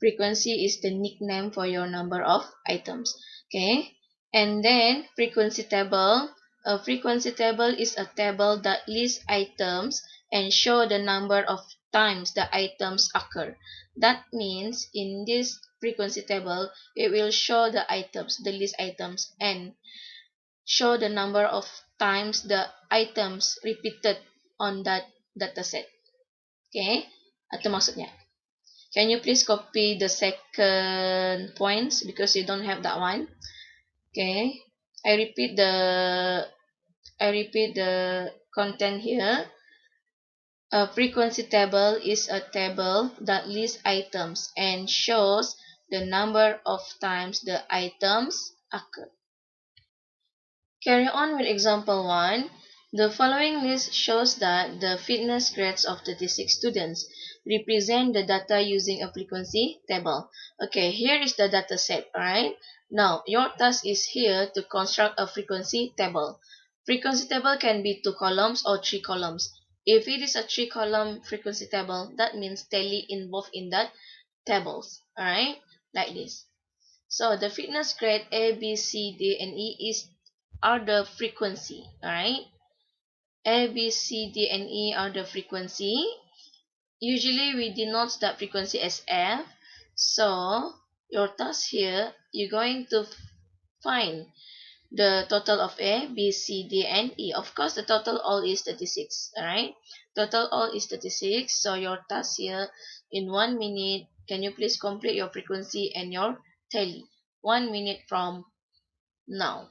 Frequency is the nickname for your number of items. Okay. And then frequency table. A frequency table is a table that lists items and show the number of times the items occur. That means in this frequency table, it will show the items, the list items, and show the number of times the items repeated on that dataset. Okay, itu maksudnya. Can you please copy the second points because you don't have that one? Okay, I repeat the content here. A frequency table is a table that lists items and shows the number of times the items occur. Carry on with example 1. The following list shows that the fitness grades of 36 students represent the data using a frequency table. Okay, here is the data set, alright? Now, your task is here to construct a frequency table. Frequency table can be 2 columns or 3 columns. If it is a 3-column frequency table, that means tally involved in that tables, alright? Like this. So, the fitness grade A, B, C, D, and E are the frequency, alright? A, B, C, D, and E are the frequency. Usually we denote that frequency as F. So your task here, you're going to find the total of A, B, C, D, and E. Of course, the total all is 36, alright? Total all is 36. So your task here, in 1 minute, can you please complete your frequency and your tally? 1 minute from now.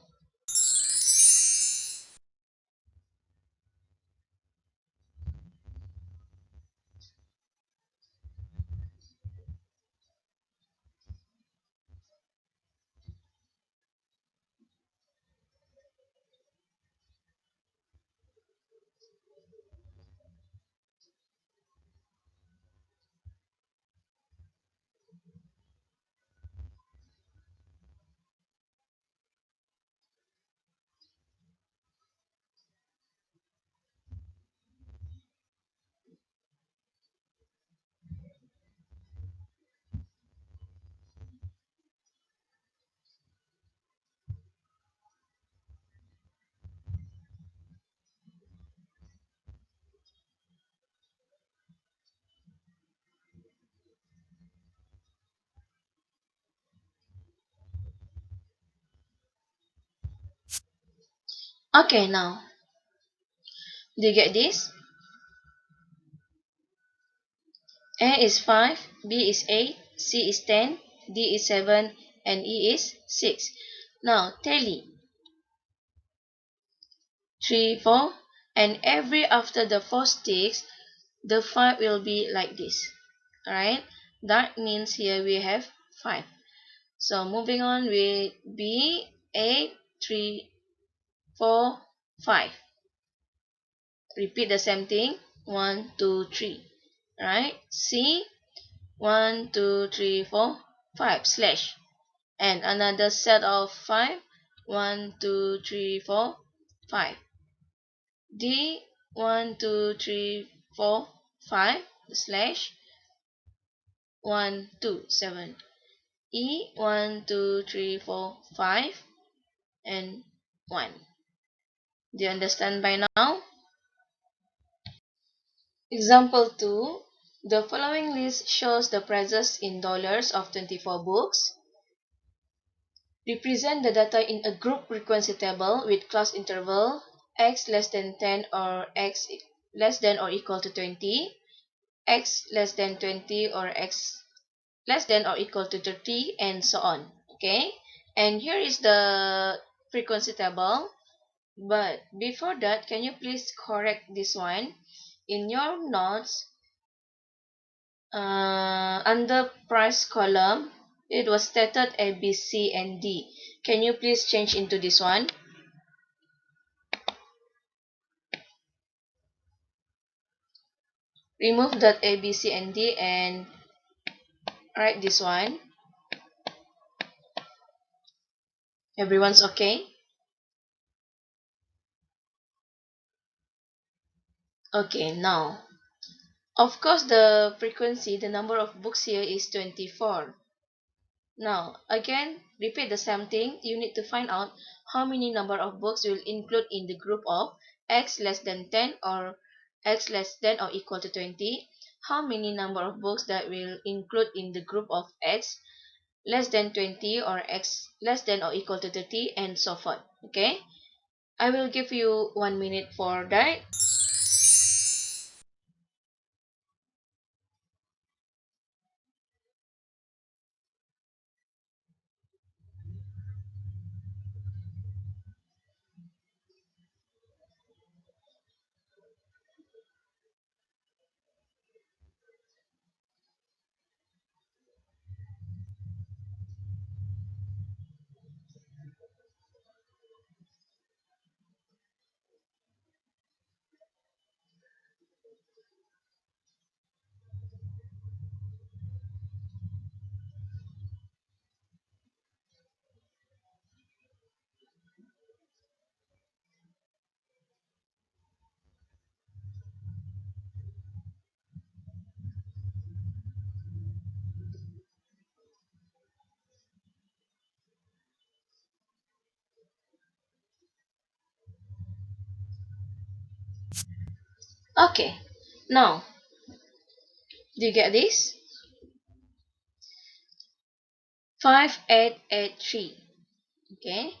Okay, now, do you get this? A is 5, B is 8, C is 10, D is 7, and E is 6. Now, tally 3, 4, and every after the 4 sticks, the 5 will be like this. Alright, that means here we have 5. So, moving on with B, 8, 3, 4, 5. Repeat the same thing, 1, 2, 3. Alright, C, 1, 2, 3, 4, 5 slash, and another set of 5, 1, 2, 3, 4, 5. D, 1, 2, 3, 4, 5 slash 1, 2, 7. E, 1, 2, 3, 4, 5 and 1. Do you understand by now? Example 2. The following list shows the prices in dollars of 24 books. Represent the data in a group frequency table with class interval x less than 10 or x less than or equal to 20, x less than 20 or x less than or equal to 30, and so on. Okay, and here is the frequency table. But before that, can you please correct this one? In your notes, under price column, it was stated A, B, C, and D. Can you please change into this one? Remove that A, B, C, and D and write this one. Everyone's okay? Okay, now. Of course, the frequency, the number of books here is 24. Now, again, repeat the same thing. You need to find out how many number of books will include in the group of x less than 10 or x less than or equal to 20. How many number of books that will include in the group of x less than 20 or x less than or equal to 30, and so forth. Okay? I will give you 1 minute for that. Okay. Now, do you get this? 5883. Okay.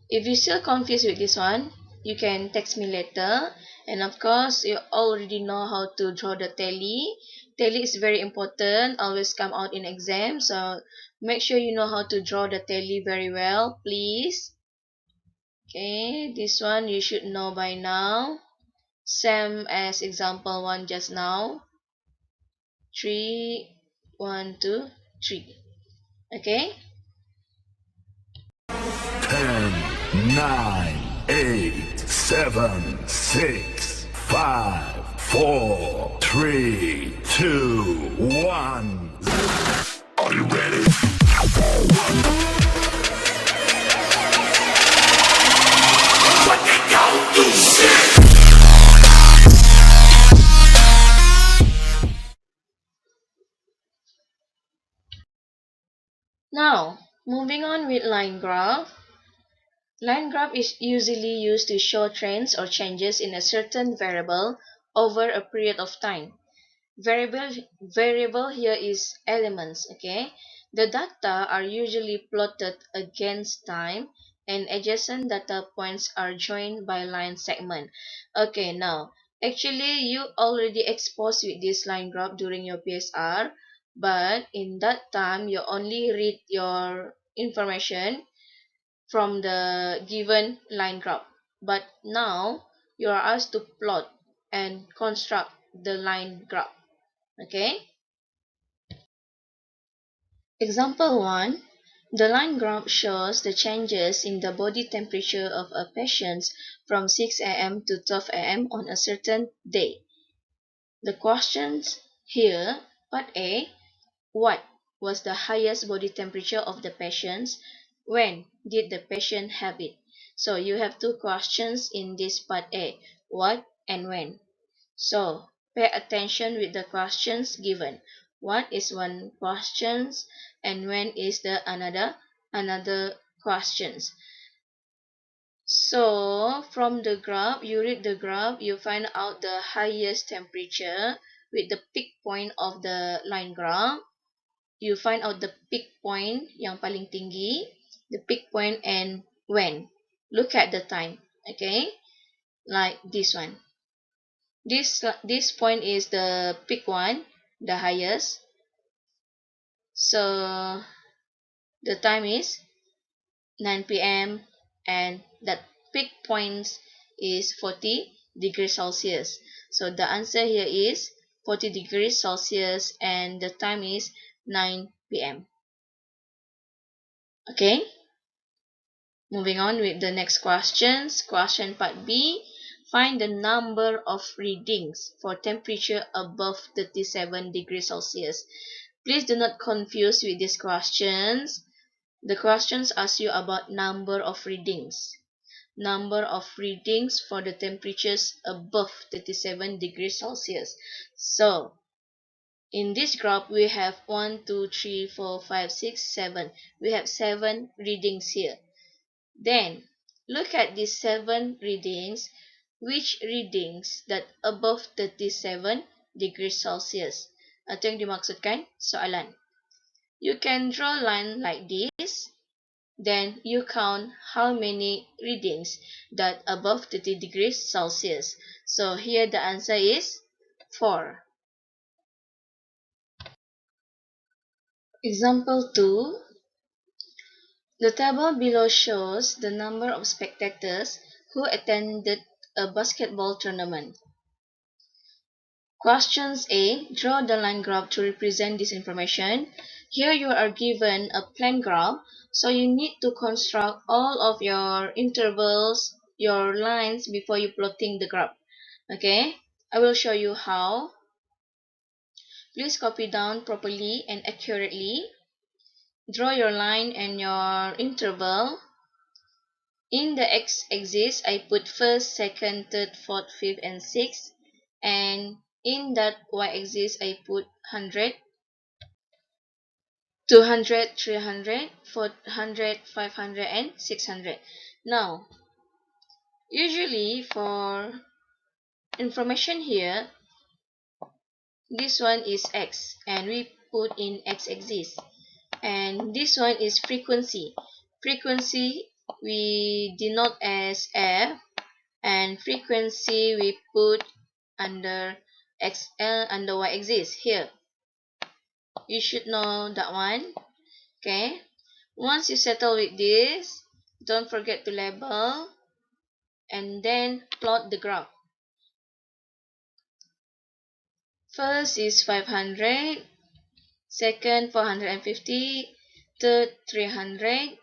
If you're still confused with this one, you can text me later. And of course, you already know how to draw the tally. Tally is very important, always come out in exam. So make sure you know how to draw the tally very well, please. Okay, this one you should know by now. Same as example 1 just now. 3, 1, 2, 3. Okay. 10, 9, 8, 7, 6, 5, 4, 3, 2, 1. Are you ready? Now, moving on with line graph. Line graph is usually used to show trends or changes in a certain variable over a period of time. Variable here is elements, okay? The data are usually plotted against time, and adjacent data points are joined by line segment. Okay, now, actually you already exposed with this line graph during your PSR, but in that time you only read your information from the given line graph. But now you are asked to plot and construct the line graph. Okay? Example 1. The line graph shows the changes in the body temperature of a patient from 6 a.m. to 12 a.m. on a certain day. The questions here, part A, what was the highest body temperature of the patient? When did the patient have it? So you have two questions in this part A, what and when. So pay attention with the questions given. What is one questions and when is the another questions. So from the graph, you read the graph, you find out the highest temperature with the peak point of the line graph. You find out the peak point yang paling tinggi, the peak point and when. Look at the time, okay? Like this one. This point is the peak one, the highest. So the time is 9 p.m. and that peak point is 40 degrees Celsius. So the answer here is 40 degrees Celsius and the time is 9 p.m. Okay? Moving on with the next questions. Question part B. Find the number of readings for temperature above 37 degrees Celsius. Please do not confuse with these questions. The questions ask you about number of readings. Number of readings for the temperatures above 37 degrees Celsius. So, In this graph, we have 1, 2, 3, 4, 5, 6, 7. We have 7 readings here. Then, look at these 7 readings. Which readings that above 37 degrees Celsius? Itu yang dimaksudkan soalan. You can draw a line like this. Then you count how many readings that above 30 degrees Celsius. So here the answer is 4. Example 2. The table below shows the number of spectators who attended a basketball tournament. Questions A. Draw the line graph to represent this information. Here you are given a plane graph, so you need to construct all of your intervals, your lines before you plotting the graph. Okay, I will show you how. Please copy down properly and accurately. Draw your line and your interval. In the x-axis, I put first, second, third, fourth, fifth, and sixth. And in that y-axis, I put 100, 200, 300, 400, 500, and 600. Now, usually for information here, this one is x, and we put in x-axis. And this one is frequency. Frequency we denote as f, and frequency we put under xl under y-axis here. You should know that one. Okay. Once you settle with this, don't forget to label and then plot the graph. First is 500, second 450, third 300,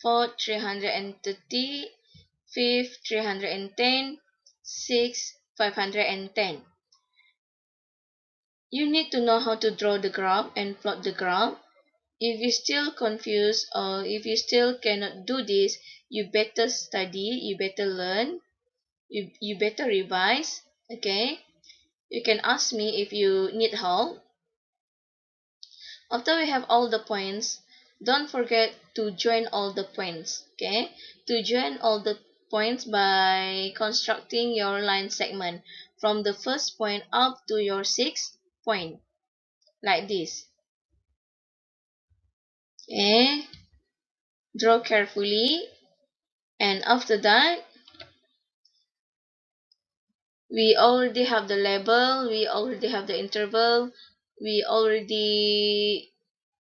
fourth 330, fifth 310, sixth 510. You need to know how to draw the graph and plot the graph. If you still confused or if you still cannot do this, you better study, you better learn, you better revise. Okay, you can ask me if you need help. After we have all the points, don't forget to join all the points. Okay, to join all the points by constructing your line segment from the first point up to your sixth point, like this. Okay, draw carefully, and after that, we already have the label, we already have the interval, we already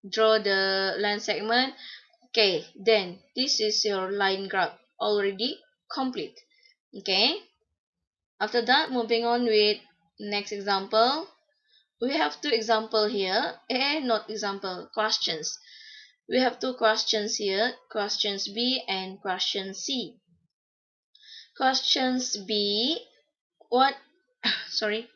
draw the line segment. Okay, then this is your line graph already complete. Okay, after that, moving on with next example. We have two example here, not example, questions. We have two questions here, questions B and question C. Questions B, what sorry,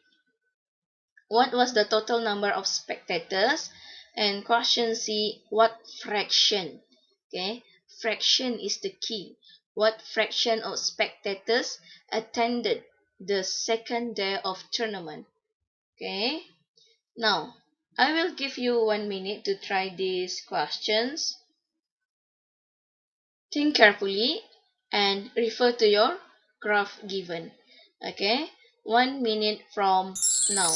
what was the total number of spectators? And question C, what fraction? Okay, fraction is the key. What fraction of spectators attended the second day of tournament? Okay, now I will give you 1 minute to try these questions. Think carefully and refer to your graph given. Okay, 1 minute from now.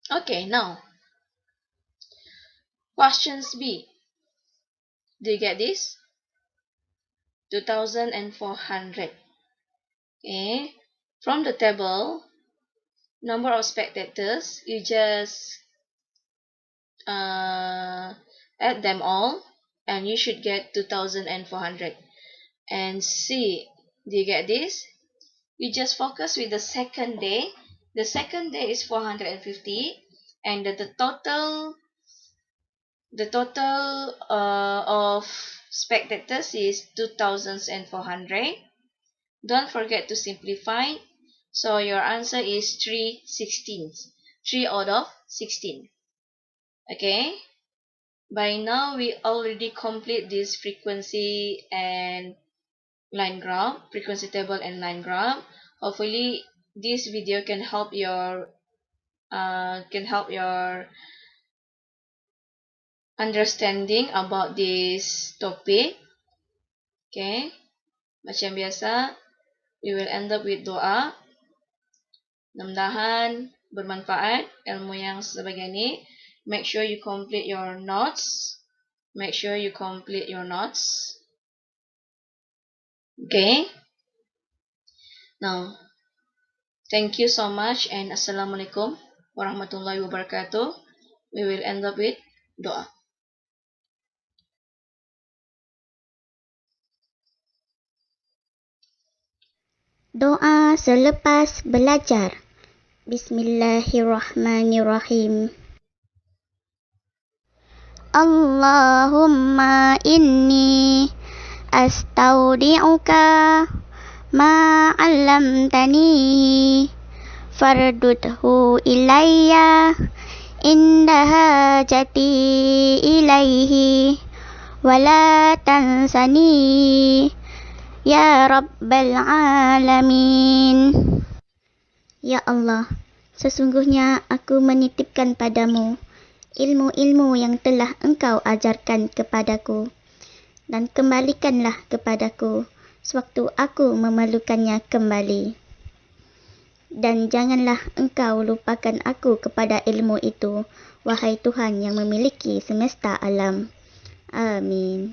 Okay, now, questions B. Do you get this? 2,400. Okay, from the table, number of spectators, you just add them all, and you should get 2,400. And C, do you get this? You just focus with the second day. The second day is 450, and the total of spectators is 2,400. Don't forget to simplify. So your answer is 3/16. 3 out of 16. Okay. By now we already complete this frequency and line graph, frequency table and line graph. Hopefully this video can help your understanding about this topic. Okay, macam biasa, we will end up with doa. Mudah-mudahan bermanfaat ilmu yang sebagai ini. Make sure you complete your notes. Okay. Now, thank you so much and Assalamualaikum warahmatullahi wabarakatuh. We will end up with doa. Doa selepas belajar. Bismillahirrahmanirrahim. Allahumma inni astaudi'uka ma 'allamtani fardudhu ilayya inda hajati ilaihi wala tansani ya rabbal alamin. Ya Allah, sesungguhnya aku menitipkan padamu ilmu-ilmu yang telah engkau ajarkan kepadaku, dan kembalikanlah kepadaku sewaktu aku memerlukannya kembali. Dan janganlah engkau lupakan aku kepada ilmu itu, wahai Tuhan yang memiliki semesta alam. Amin.